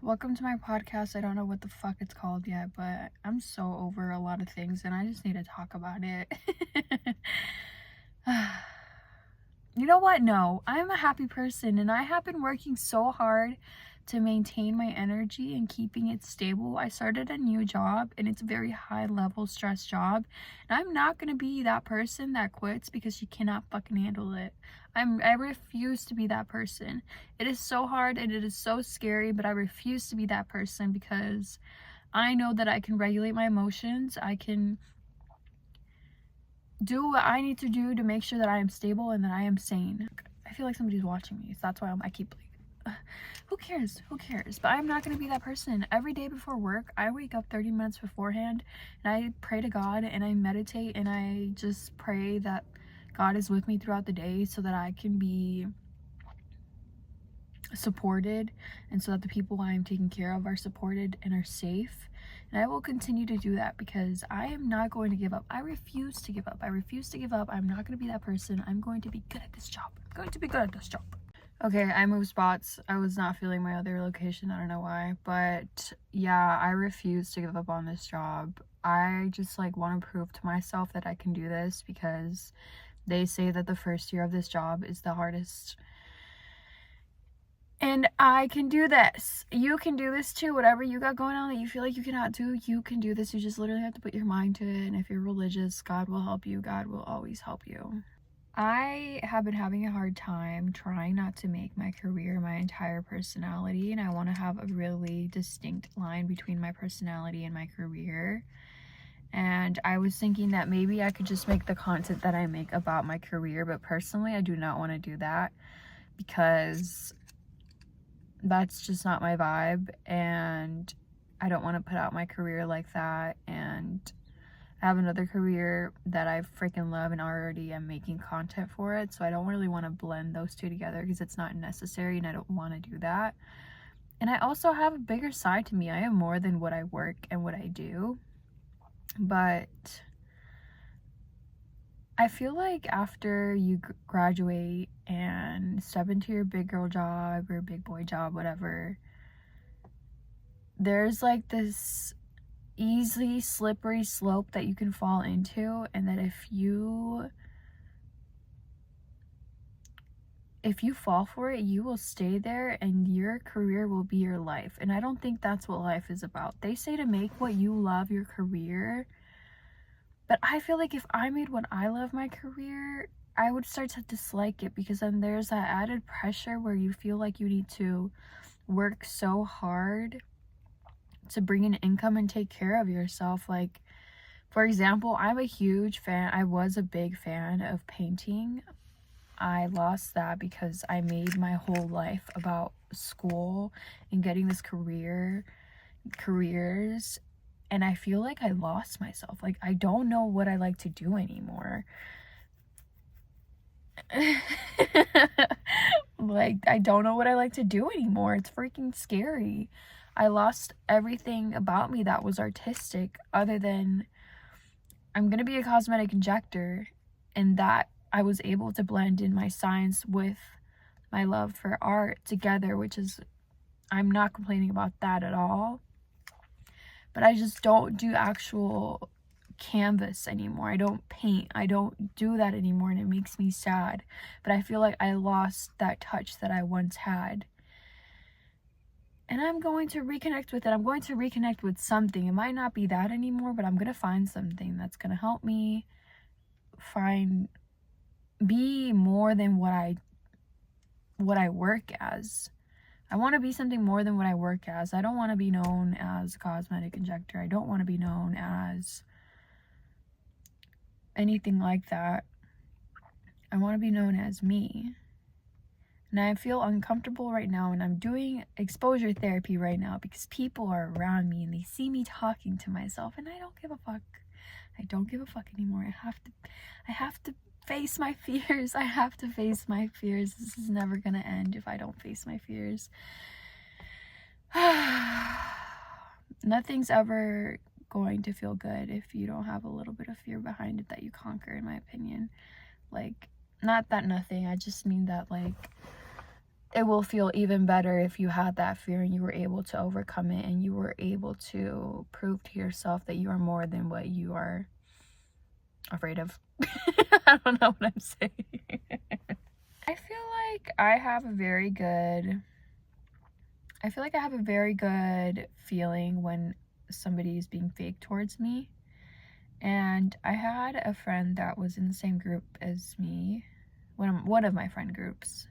Welcome to my podcast. I don't know what the fuck it's called yet, but I'm so over a lot of things and I just need to talk about it. You know what? No, I'm a happy person and I have been working so hard to maintain my energy and keeping it stable. I started a new job and it's a very high level stress job. And I'm not going to be that person that quits because she cannot fucking handle it. I refuse to be that person. It is so hard and it is so scary, but I refuse to be that person because I know that I can regulate my emotions. I can do what I need to do to make sure that I am stable and that I am sane. I feel like somebody's watching me, so that's why I keep like, who cares? But I'm not going to be that person. Every day before work, I wake up 30 minutes beforehand and I pray to God and I meditate and I just pray that God is with me throughout the day so that I can be supported and so that the people I am taking care of are supported and are safe. And I will continue to do that because I am not going to give up. I refuse to give up. I'm not going to be that person. I'm going to be good at this job. Okay, I moved spots. I was not feeling my other location. I don't know why. But yeah, I refuse to give up on this job. I just want to prove to myself that I can do this because they say that the first year of this job is the hardest. And I can do this. You can do this too. Whatever you got going on that you feel like you cannot do, you can do this. You just literally have to put your mind to it. And if you're religious, God will help you. God will always help you. I have been having a hard time trying not to make my career my entire personality. And I want to have a really distinct line between my personality and my career. And I was thinking that maybe I could just make the content that I make about my career. But personally, I do not want to do that because that's just not my vibe, and I don't want to put out my career like that. And I have another career that I freaking love and already am making content for it, so I don't really want to blend those two together because it's not necessary and I don't want to do that. And I also have a bigger side to me. I am more than what I work and what I do, but I feel like after you graduate and step into your big girl job or big boy job, whatever, there's this easy slippery slope that you can fall into, and that if you fall for it, you will stay there and your career will be your life. And I don't think that's what life is about. They say to make what you love your career, but I feel like if I made what I love my career, I would start to dislike it because then there's that added pressure where you feel like you need to work so hard to bring in income and take care of yourself. Like, for example, I was a big fan of painting. I lost that because I made my whole life about school and getting this careers, and I feel like I lost myself. I don't know what I like to do anymore. I don't know what I like to do anymore. It's freaking scary. I lost everything about me that was artistic, other than I'm gonna be a cosmetic injector, and that I was able to blend in my science with my love for art together, which is, I'm not complaining about that at all. But I just don't do actual canvas anymore. I don't paint. I don't do that anymore, and it makes me sad. But I feel like I lost that touch that I once had. And I'm going to reconnect with it. I'm going to reconnect with something. It might not be that anymore, but I'm going to find something that's going to help me be more than what I work as. I want to be something more than what I work as. I don't want to be known as a cosmetic injector. I don't want to be known as anything like that. I want to be known as me. And I feel uncomfortable right now, and I'm doing exposure therapy right now because people are around me and they see me talking to myself, and I don't give a fuck. I don't give a fuck anymore. I have to face my fears. I have to face my fears. This is never gonna end if I don't face my fears. Nothing's ever going to feel good if you don't have a little bit of fear behind it that you conquer, in my opinion. Not that nothing, I just mean that it will feel even better if you had that fear and you were able to overcome it and you were able to prove to yourself that you are more than what you are afraid of. I don't know what I'm saying. I feel like I have a very good feeling when somebody is being fake towards me. And I had a friend that was in the same group as me, one of my friend groups.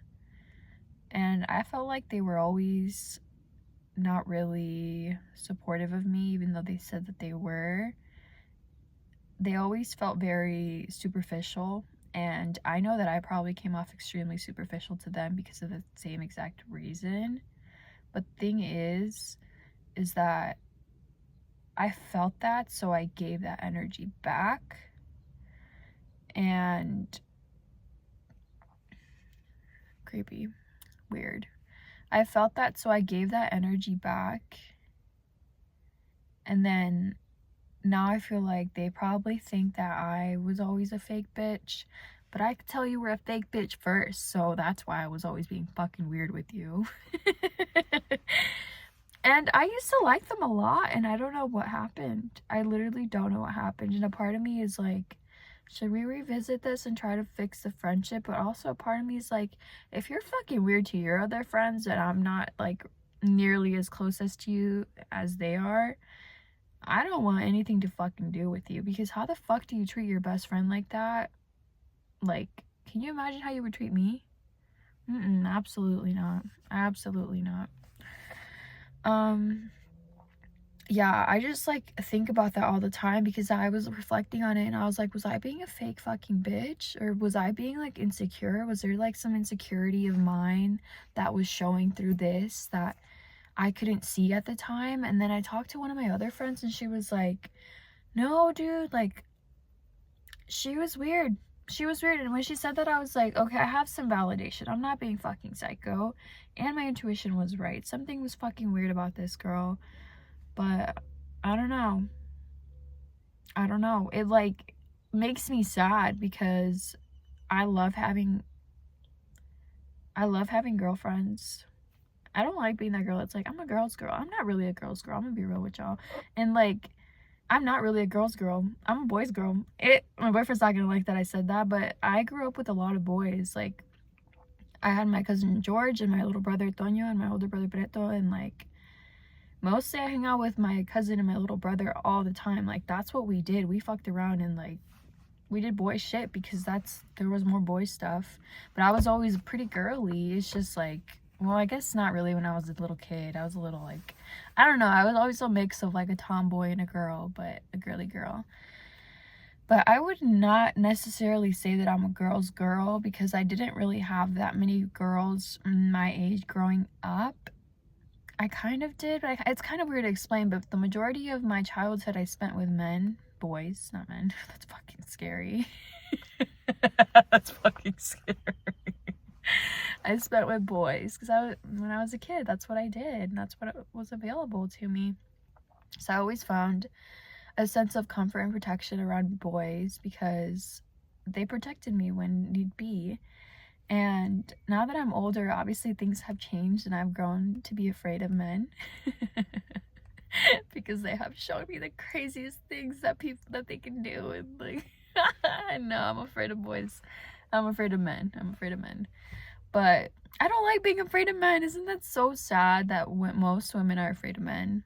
And I felt like they were always not really supportive of me, even though they said that they were. They always felt very superficial. And I know that I probably came off extremely superficial to them because of the same exact reason. But the thing is that I felt that, so I gave that energy back. And creepy, weird. I felt that, so I gave that energy back. And then now I feel like they probably think that I was always a fake bitch. But I could tell you were a fake bitch first, so that's why I was always being fucking weird with you. And I used to like them a lot, and I don't know what happened. I literally don't know what happened. And a part of me is like, should we revisit this and try to fix the friendship? But also a part of me is like, if you're fucking weird to your other friends and I'm not like nearly as close as to you as they are, I don't want anything to fucking do with you. Because how the fuck do you treat your best friend like that? Like, can you imagine how you would treat me? Absolutely not. Absolutely not. Yeah, I just like think about that all the time because I was reflecting on it and I was like, was I being a fake fucking bitch? Or was I being like insecure? Was there like some insecurity of mine that was showing through this that I couldn't see at the time? And then I talked to one of my other friends and she was like, no, dude, like, she was weird. She was weird. And when she said that, I was like, okay, I have some validation. I'm not being fucking psycho. And my intuition was right. Something was fucking weird about this girl. But I don't know. It like makes me sad because I love having girlfriends. I don't like being that girl that's like, I'm a girl's girl. I'm not really a girl's girl. I'm gonna be real with y'all. And like, I'm not really a girl's girl. I'm a boy's girl. My boyfriend's not gonna like that I said that, but I grew up with a lot of boys. Like, I had my cousin George and my little brother Toño and my older brother Preto, and like mostly I hang out with my cousin and my little brother all the time. Like, that's what we did. We fucked around and like we did boy shit because there was more boy stuff. But I was always pretty girly. It's just like, well, I guess not really. When I was a little kid, I was a little like, I don't know, I was always a mix of like a tomboy and a girl, but a girly girl. But I would not necessarily say that I'm a girl's girl because I didn't really have that many girls my age growing up. I kind of did, but it's kind of weird to explain, but the majority of my childhood I spent with boys, not men. That's fucking scary. That's fucking scary. I spent with boys because when I was a kid, that's what I did, and that's what was available to me. So I always found a sense of comfort and protection around boys because they protected me when need be. And now that I'm older, obviously things have changed and I've grown to be afraid of men because they have shown me the craziest things that they can do. And like, no, I'm afraid of boys. I'm afraid of men. But I don't like being afraid of men. Isn't that so sad that most women are afraid of men?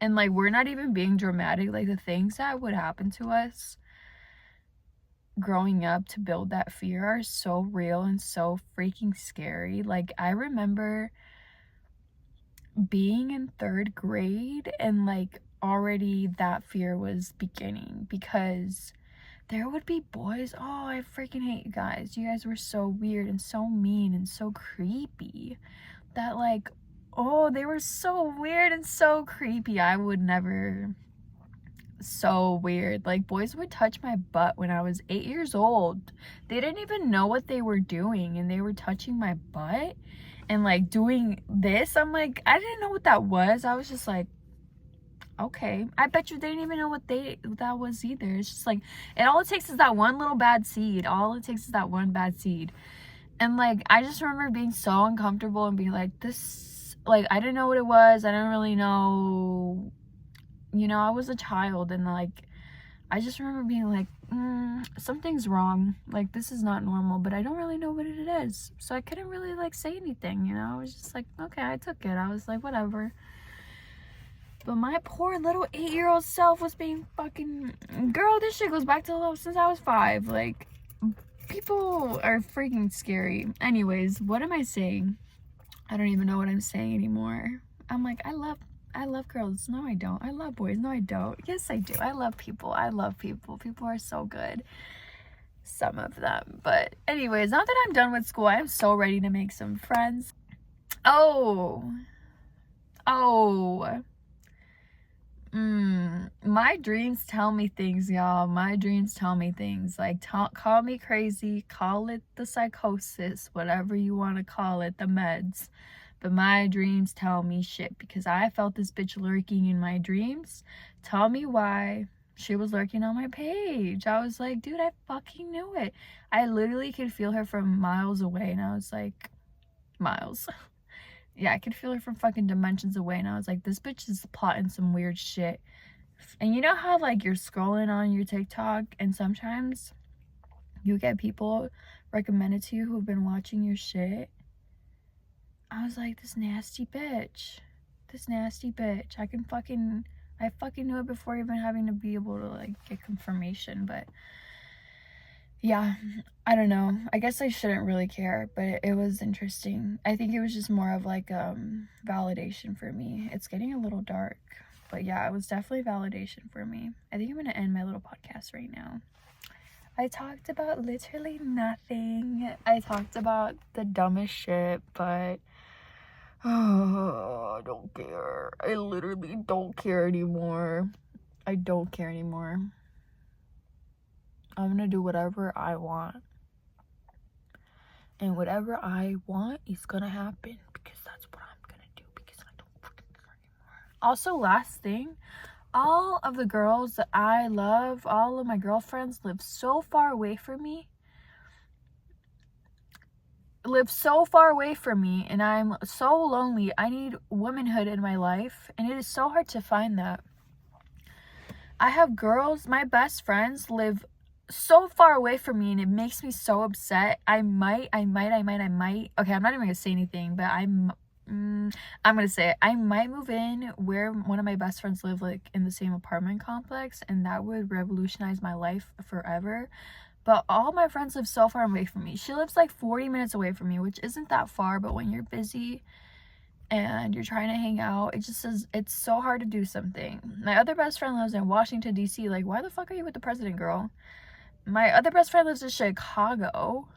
And like, we're not even being dramatic. Like, the things that would happen to us growing up to build that fear are so real and so freaking scary. Like, I remember being in 3rd grade and like already that fear was beginning because there would be boys, oh, I freaking hate you guys. You guys were so weird and so mean and so creepy that like, oh, they were so weird and so creepy. I would never. So weird. Like, boys would touch my butt when I was 8 years old. They didn't even know what they were doing and they were touching my butt and like doing this. I'm like, I didn't know what that was. I was just like, okay. I bet you they didn't even know what that was either. It's just like, all it takes is that one little bad seed. All it takes is that one bad seed. And like, I just remember being so uncomfortable and being like, this, like, I didn't know what it was. I didn't really know, you know, I was a child, and like, I just remember being like, something's wrong. Like, this is not normal, but I don't really know what it is. So I couldn't really like say anything, you know? I was just like, okay, I took it. I was like, whatever. But my poor little 8-year-old self was being fucking, girl, this shit goes back to since I was 5. Like, people are freaking scary. Anyways, what am I saying? I don't even know what I'm saying anymore. I'm like, I love girls. No, I don't. I love boys. No, I don't. Yes, I do. I love people. I love people. People are so good. Some of them. But anyways, now that I'm done with school, I'm so ready to make some friends. Oh. My dreams tell me things, y'all. My dreams tell me things. Like, call me crazy, call it the psychosis, whatever you want to call it, the meds. But my dreams tell me shit, because I felt this bitch lurking in my dreams. Tell me why. She was lurking on my page. I was like, dude, I fucking knew it. I literally could feel her from miles away, and I was like, miles. Yeah, I could feel her from fucking dimensions away, and I was like, this bitch is plotting some weird shit. And you know how, like, you're scrolling on your TikTok, and sometimes you get people recommended to you who've been watching your shit? I was like, this nasty bitch. I fucking knew it before even having to be able to, like, get confirmation. But yeah, I don't know. I guess I shouldn't really care, but it was interesting. I think it was just more of like validation for me. It's getting a little dark, but yeah, it was definitely validation for me. I think I'm gonna end my little podcast right now. I talked about literally nothing. I talked about the dumbest shit, but I don't care. I literally don't care anymore. I don't care anymore. I'm gonna do whatever I want. And whatever I want is gonna happen, because that's what I'm gonna do, because I don't fucking care anymore. Also, last thing, all of the girls that I love, all of my girlfriends live so far away from me. And I'm so lonely. I need womanhood in my life, and it is so hard to find that. I have girls, my best friends live so far away from me, and it makes me so upset. I might okay, I'm not even gonna say anything, but I'm gonna say it. I might move in where one of my best friends live, like in the same apartment complex, and that would revolutionize my life forever. But all my friends live so far away from me. She lives like 40 minutes away from me, which isn't that far, but when you're busy and you're trying to hang out, it just says it's so hard to do something. My other best friend lives in Washington, D.C. Like, why the fuck are you with the president, girl? My other best friend lives in Chicago.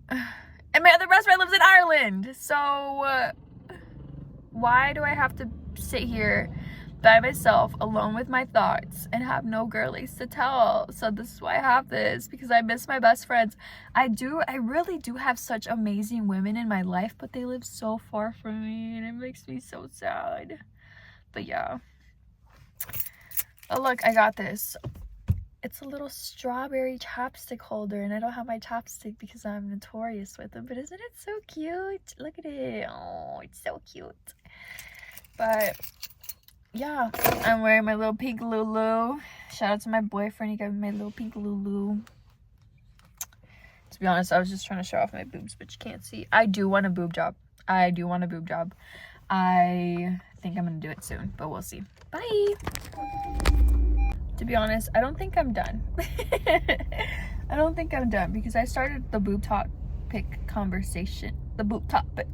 And my other best friend lives in Ireland. So, why do I have to sit here by myself, alone with my thoughts, and have no girlies to tell? So this is why I have this, because I miss my best friends. I really do have such amazing women in my life, but they live so far from me, and it makes me so sad. But yeah. Oh, look, I got this. It's a little strawberry chapstick holder, and I don't have my chapstick because I'm notorious with them, but isn't it so cute? Look at it. Oh, it's so cute. But yeah, I'm wearing my little pink Lulu. Shout out to my boyfriend, he gave me my little pink Lulu. To be honest, I was just trying to show off my boobs, but you can't see. I do want a boob job. I think I'm gonna do it soon, but we'll see. Bye. To be honest, I don't think I'm done. I don't think I'm done, because I started the boob topic conversation. The boob topic.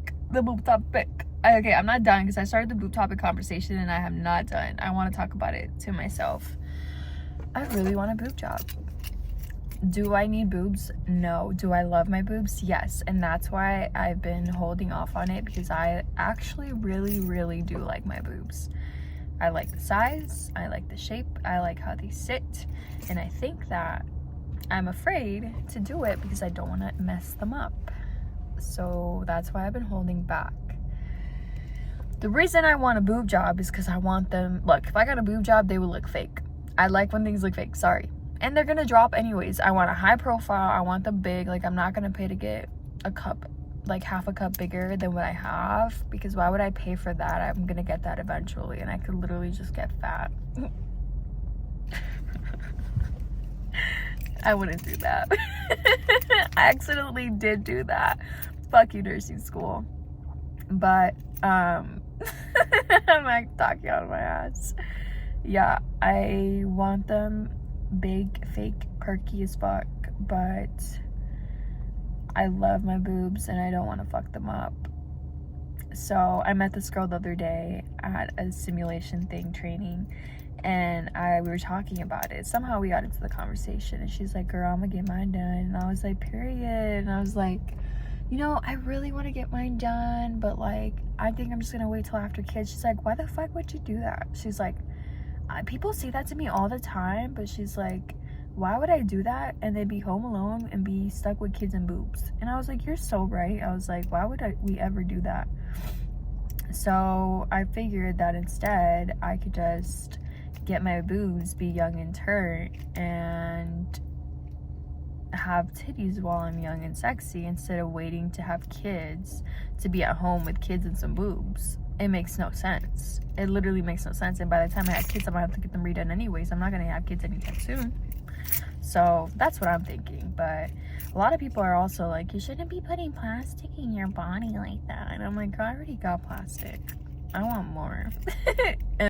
Okay, I'm not done, because I started the boob topic conversation and I am not done. I want to talk about it to myself. I really want a boob job. Do I need boobs? No. Do I love my boobs? Yes. And that's why I've been holding off on it, because I actually really, really do like my boobs. I like the size, I like the shape, I like how they sit, and I think that I'm afraid to do it because I don't want to mess them up. So that's why I've been holding back. The reason I want a boob job is because I want them, look, if I got a boob job, they would look fake. I like when things look fake, sorry. And they're gonna drop anyways. I want a high profile. I want them big. Like, I'm not gonna pay to get a cup, like half a cup bigger than what I have, because why would I pay for that? I'm gonna get that eventually, and I could literally just get fat. I wouldn't do that. I accidentally did do that. Fuck you, nursing school. But I'm like talking out of my ass. Yeah, I want them big, fake, perky as fuck, but I love my boobs and I don't want to fuck them up. So I met this girl the other day at a simulation thing training, and we were talking about it. Somehow we got into the conversation, and she's like, girl, I'm gonna get mine done. And I was like, period. And I was like, you know, I really want to get mine done, but like, I think I'm just gonna wait till after kids. She's like, why the fuck would you do that? She's like, people say that to me all the time, but she's like, why would I do that and then be home alone and be stuck with kids and boobs? And I was like, you're so right. I was like, why would we ever do that? So I figured that instead I could just get my boobs, be young and turnt, and have titties while I'm young and sexy, instead of waiting to have kids to be at home with kids and some boobs. It makes no sense. It literally makes no sense. And by the time I have kids, I'm gonna have to get them redone anyways. I'm not gonna have kids anytime soon. So that's what I'm thinking. But a lot of people are also like, you shouldn't be putting plastic in your body like that. And I'm like, I already got plastic. I want more.